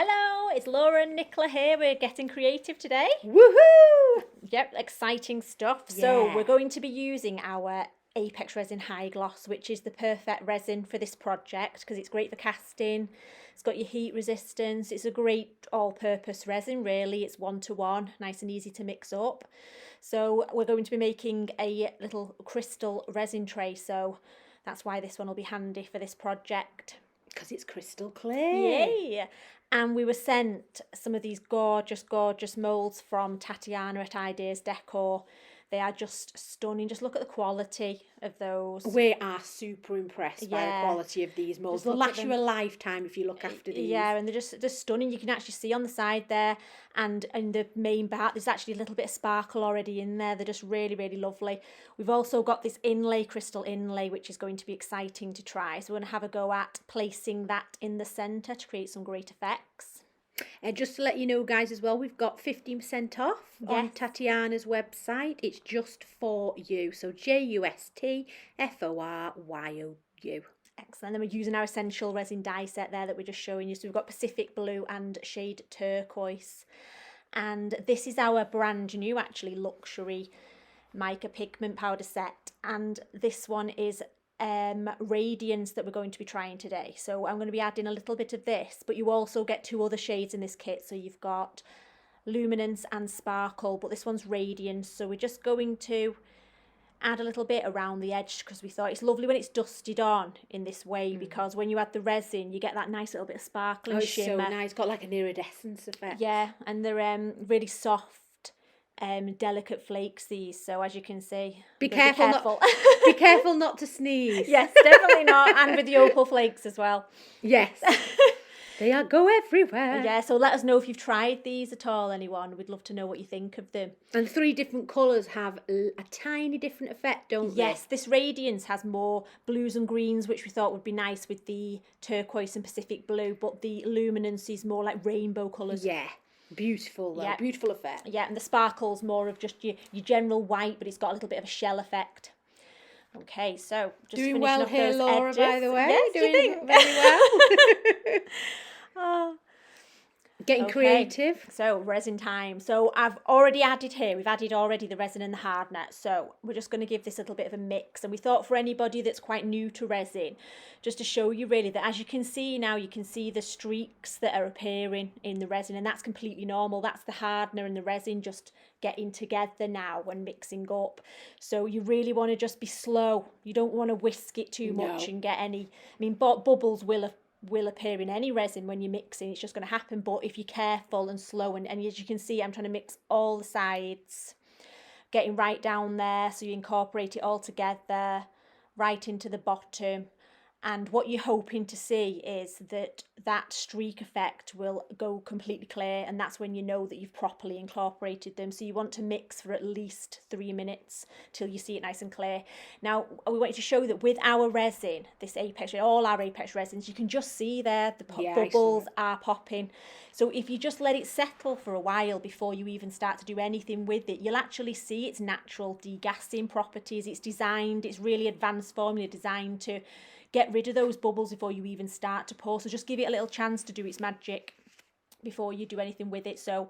Hello, it's Laura and Nicola here. We're getting creative today. Woohoo! Yep, exciting stuff. So Yeah. we're going to be using our Apex Resin High Gloss, which is the perfect resin for this project because it's great for casting. It's got your heat resistance. It's a great all-purpose resin, really. It's 1-to-1, nice and easy to mix up. So we're going to be making a little crystal resin tray. So that's why this one will be handy for this project. Because it's crystal clear. Yay! And we were sent some of these gorgeous, gorgeous moulds from Tatiana at Ideas Decor. They are just stunning. Just look at the quality of those. We are super impressed by the Yeah. quality of these moulds. Just They'll look at last you a lifetime if you look after these. Yeah, and they're stunning. You can actually see on the side there, and in the main part, there's actually a little bit of sparkle already in there. They're just really, really lovely. We've also got this inlay, crystal inlay, which is going to be exciting to try. So we're going to have a go at placing that in the centre to create some great effects. And just to let you know, guys, as well, we've got 15% off on Yes. Tatiana's website. It's just for you. So JUSTFORYOU. Excellent. Then we're using our essential resin dye set there that we're just showing you. So we've got Pacific Blue and Shade Turquoise. And this is our brand new, actually, luxury mica pigment powder set. And this one is Radiance that we're going to be trying today. So I'm going to be adding a little bit of this, but you also get 2 other shades in this kit. So you've got Luminance and Sparkle, but this one's Radiance. So we're just going to add a little bit around the edge because we thought it's lovely when it's dusted on in this way, because when you add the resin you get that nice little bit of sparkling shimmer. So nice. It's got like an iridescence effect. Yeah, and they're really soft, delicate flakes, these. So as you can see, Be careful. Not, be careful not to sneeze. Yes, definitely not. And with the opal flakes as well. Yes. They are go everywhere. Yeah, so let us know if you've tried these at all, anyone. We'd love to know what you think of them. And 3 different colours have a tiny different effect, don't they? Yes, this Radiance has more blues and greens, which we thought would be nice with the turquoise and Pacific Blue, but the Luminance is more like rainbow colours. Yeah, beautiful though. Yeah. Beautiful effect. Yeah, and the Sparkle's more of just your general white, but it's got a little bit of a shell effect. Okay, so just Doing finishing well off here, those Laura, edges. by the way. Yes, Doing you think? very well. Oh. Getting Okay. creative. So resin time. So I've already added here, we've added already the resin and the hardener. So we're just going to give this a little bit of a mix. And we thought for anybody that's quite new to resin, just to show you really that as you can see now, you can see the streaks that are appearing in the resin, and that's completely normal. That's the hardener and the resin just getting together now when mixing up. So you really want to just be slow. You don't want to whisk it too much and get any, I mean, bubbles will appear in any resin when you're mixing. It's just going to happen, but if you're careful and slow, and as you can see, I'm trying to mix all the sides, getting right down there so you incorporate it all together right into the bottom. And what you're hoping to see is that that streak effect will go completely clear, and that's when you know that you've properly incorporated them. So you want to mix for at least 3 minutes till you see it nice and clear. Now, we want you to show that with our resin, this Apex, all our Apex resins, you can just see there the bubbles are popping. So if you just let it settle for a while before you even start to do anything with it, you'll actually see its natural degassing properties. It's really advanced formula designed to get rid of those bubbles before you even start to pour. So just give it a little chance to do its magic before you do anything with it. So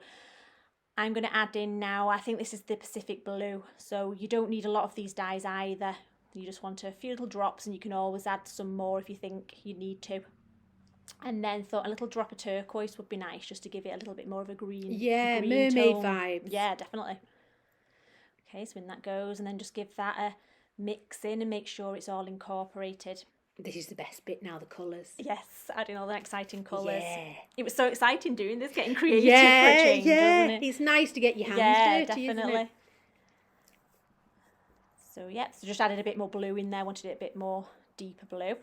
I'm going to add in now, I think this is the Pacific Blue. So you don't need a lot of these dyes either. You just want a few little drops, and you can always add some more if you think you need to. And then thought a little drop of turquoise would be nice, just to give it a little bit more of a green. Yeah, green mermaid tone. vibes. Yeah, definitely. Okay, so in that goes, and then just give that a mix in and make sure it's all incorporated. This is the best bit now, the colours. Yes, adding all the exciting colours. Yeah. It was so exciting doing this, getting creative for a change, wasn't it? It's nice to get your hands dirty, definitely. isn't it? So yeah, so just added a bit more blue in there, wanted it a bit more deeper blue.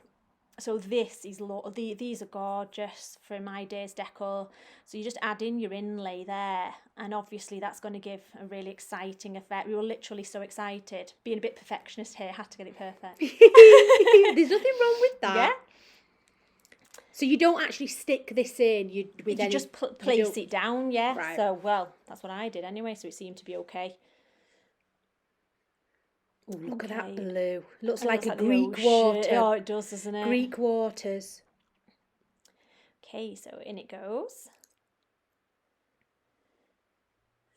So this is, these are gorgeous from Ideas Decor. So you just add in your inlay there, and obviously that's going to give a really exciting effect. We were literally so excited. Being a bit perfectionist here, had to get it perfect. There's nothing wrong with that. Yeah. So you don't actually stick this in. You just place it down, yeah. Right. So, well, that's what I did anyway, so it seemed to be okay. Oh, look at that blue. Looks It like looks a the Greek ocean. water. Oh, it does, doesn't it? Greek waters. Okay, so in it goes.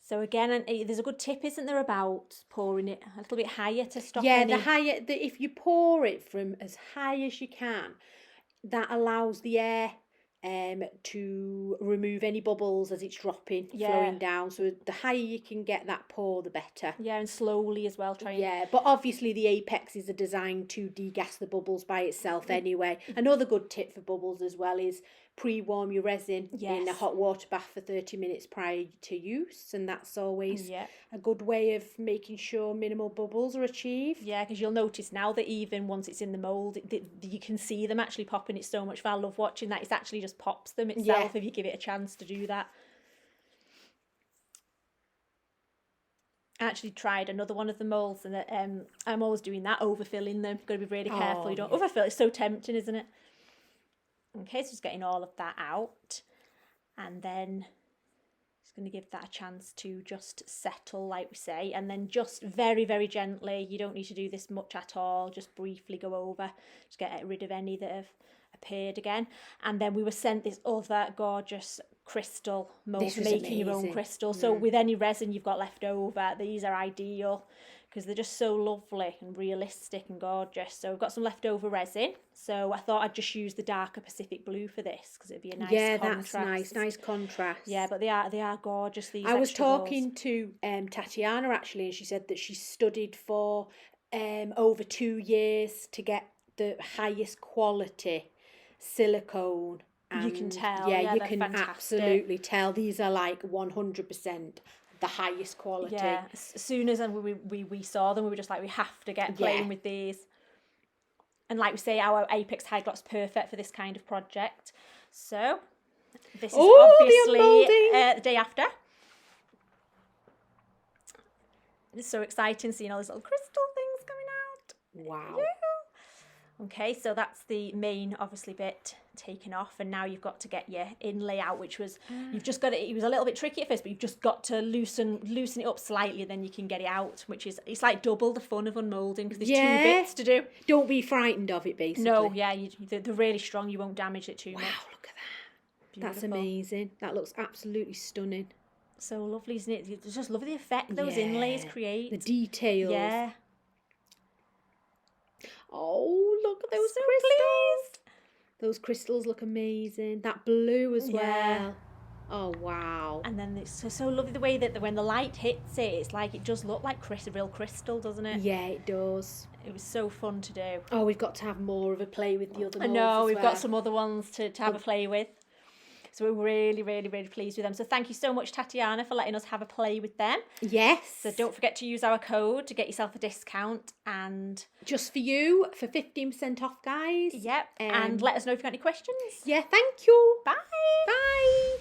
So again, there's a good tip, isn't there, about pouring it a little bit higher to stop any... Yeah, if you pour it from as high as you can, that allows the air to remove any bubbles as it's dropping, flowing down. So the higher you can get that pour, the better. Yeah, and slowly as well. Yeah, but obviously the Apexes are designed to degas the bubbles by itself anyway. Another good tip for bubbles as well is pre-warm your resin in a hot water bath for 30 minutes prior to use, and that's always a good way of making sure minimal bubbles are achieved. Yeah, because you'll notice now that even once it's in the mould, you can see them actually popping it so much. I love watching that. It actually just pops them itself if you give it a chance to do that. I actually tried another one of the moulds, and I'm always doing that, overfilling them. You've got to be really careful. You don't overfill. It's so tempting, isn't it? Okay, so just getting all of that out, and then just going to give that a chance to just settle, like we say, and then just very, very gently. You don't need to do this much at all. Just briefly go over, just get rid of any that have appeared again. And then we were sent this other gorgeous crystal mold for making your own crystal. So with any resin you've got left over, these are ideal because they're just so lovely and realistic and gorgeous. So we've got some leftover resin, so I thought I'd just use the darker Pacific blue for this because it'd be a nice contrast. That's nice contrast. Yeah, but they are gorgeous, these. I was talking to Tatiana actually, and she said that she studied for over 2 years to get the highest quality silicone. And you can tell. Yeah, you can absolutely tell. These are like 100% the highest quality. Yeah, as soon as we saw them, we were just like, we have to get playing with these. And like we say, our Apex High Gloss perfect for this kind of project. So this is obviously the day after. It's so exciting seeing all these little crystal things coming out. Wow. Yeah. Okay, so that's the main, obviously, bit taken off, and now you've got to get your inlay out, which was, you've just got it was a little bit tricky at first, but you've just got to loosen it up slightly, then you can get it out, which is, it's like double the fun of unmoulding because there's 2 bits to do. Don't be frightened of it, basically. No, yeah, they're really strong, you won't damage it too much. Wow, look at that. Beautiful. That's amazing. That looks absolutely stunning. So lovely, isn't it? It's just lovely the effect those inlays create. The details. Yeah. Oh, look at those crystals. Those crystals look amazing. That blue as well. Oh, wow. And then it's so lovely the way that when the light hits it, it's like, it does look like real crystal, doesn't it? Yeah, it does. It was so fun to do. Oh, we've got to have more of a play with the other molds. I know, we've got some other ones to have a play with. So we're really, really, really pleased with them. So thank you so much, Tatiana, for letting us have a play with them. Yes. So don't forget to use our code to get yourself a discount. And just for you, for 15% off, guys. Yep. And let us know if you've got any questions. Yeah, thank you. Bye. Bye.